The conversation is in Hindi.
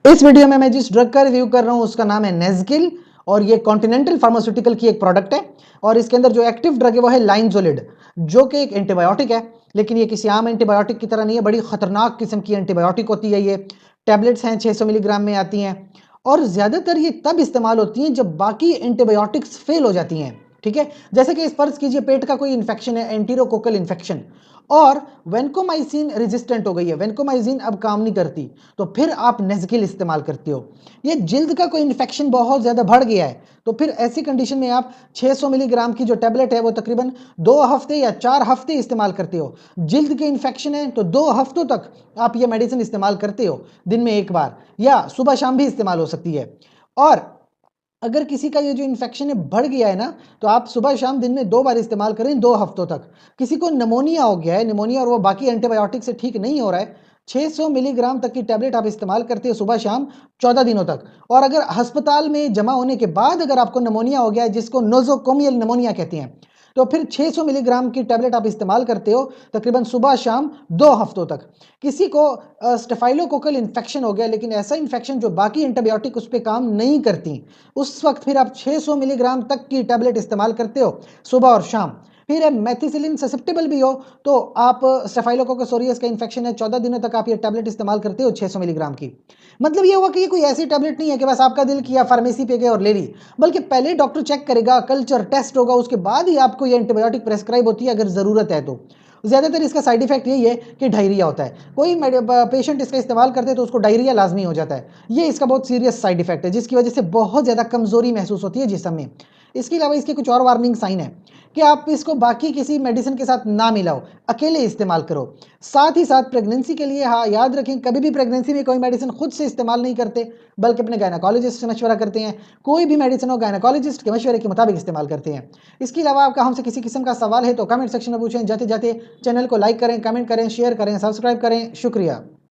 इस वीडियो में मैं जिस ड्रग का रिव्यू कर रहा हूं उसका नाम है नेज़किल और ये कॉन्टिनेंटल फार्मास्यूटिकल की एक प्रोडक्ट है और इसके अंदर जो एक्टिव ड्रग है वो है लाइनजोलिड, जो कि एक एंटीबायोटिक है। लेकिन ये किसी आम एंटीबायोटिक की तरह नहीं है, बड़ी खतरनाक किस्म की एंटीबायोटिक होती है। ये टैबलेट्स हैं, 600 मिलीग्राम में आती हैं और ज़्यादातर ये तब इस्तेमाल होती हैं जब बाकी एंटीबायोटिक्स फेल हो जाती हैं। ठीक है, जैसे कि इस फर्ज कीजिए पेट का कोई इन्फेक्शन है, एंटीरोकोकल इन्फेक्शन, और वेनकोमाइसिन रेजिस्टेंट हो गई है, वेनकोमाइसिन अब काम नहीं करती, तो फिर आप नेज़किल इस्तेमाल करते हो। ये जिल्द का कोई इन्फेक्शन बहुत ज़्यादा बढ़ गया है, तो फिर ऐसी कंडीशन में आप 600 मिलीग्राम की जो टैबलेट है वो तकरीबन 2 हफ्ते या 4 हफ्ते इस्तेमाल करते हो। जिल्द के इन्फेक्शन है तो 2 हफ्तों तक आप ये मेडिसिन इस्तेमाल करते हो, दिन में 1 बार या सुबह शाम भी इस्तेमाल हो सकती है। और अगर किसी का ये जो इन्फेक्शन है बढ़ गया है ना, तो आप सुबह शाम दिन में 2 बार इस्तेमाल करें 2 हफ्तों तक। किसी को निमोनिया हो गया है, निमोनिया, और वो बाकी एंटीबायोटिक से ठीक नहीं हो रहा है, 600 मिलीग्राम तक की टैबलेट आप इस्तेमाल करते हो सुबह शाम 14 दिनों तक। और अगर अस्पताल में जमा होने के बाद अगर आपको निमोनिया हो गया है, जिसको नोज़ोकोमियल निमोनिया कहते हैं, तो फिर 600 मिलीग्राम की टैबलेट आप इस्तेमाल करते हो तकरीबन सुबह शाम 2 हफ्तों तक। किसी को स्टेफाइलोकोकल इन्फेक्शन हो गया, लेकिन ऐसा इन्फेक्शन जो बाकी एंटीबायोटिक उस पे काम नहीं करती, उस वक्त फिर आप 600 मिलीग्राम तक की टैबलेट इस्तेमाल करते हो सुबह और शाम। फिर मेथिसिलिन ससेप्टेबल भी हो तो आप, स्टेफाइलोकोकस ऑरियस का इन्फेक्शन है, 14 दिनों तक आप ये टैबलेट इस्तेमाल करते हो 600 मिलीग्राम की। मतलब ये हुआ कि ये कोई ऐसी टैबलेट नहीं है कि बस आपका दिल किया फार्मेसी पे गए और ले ली, बल्कि पहले डॉक्टर चेक करेगा, कल्चर टेस्ट होगा, उसके बाद ही आपको ये एंटीबायोटिक प्रेस्क्राइब होती है अगर ज़रूरत है तो। ज़्यादातर इसका साइड इफेक्ट यही है कि डायरिया होता है। कोई पेशेंट इसका इस्तेमाल करते हैं तो उसको डायरिया लाजमी हो जाता है। ये इसका बहुत सीरियस साइड इफेक्ट है, जिसकी वजह से बहुत ज़्यादा कमजोरी महसूस होती है जिस्म में। इसके अलावा इसके कुछ और वार्निंग साइन है कि आप इसको बाकी किसी मेडिसिन के साथ ना मिलाओ, अकेले इस्तेमाल करो। साथ ही साथ प्रेगनेंसी के लिए, हाँ याद रखें, कभी भी प्रेगनेंसी में कोई मेडिसिन खुद से इस्तेमाल नहीं करते, बल्कि अपने गायनाकोलॉजिस्ट से मशवरा करते हैं। कोई भी मेडिसिन हो गायनाकोलॉजिस्ट के मशवरे के मुताबिक इस्तेमाल करते हैं। इसके अलावा आपका हमसे किसी किस्म का सवाल है तो कमेंट सेक्शन में पूछें। जाते जाते चैनल को लाइक करें, कमेंट करें, शेयर करें, सब्सक्राइब करें। शुक्रिया।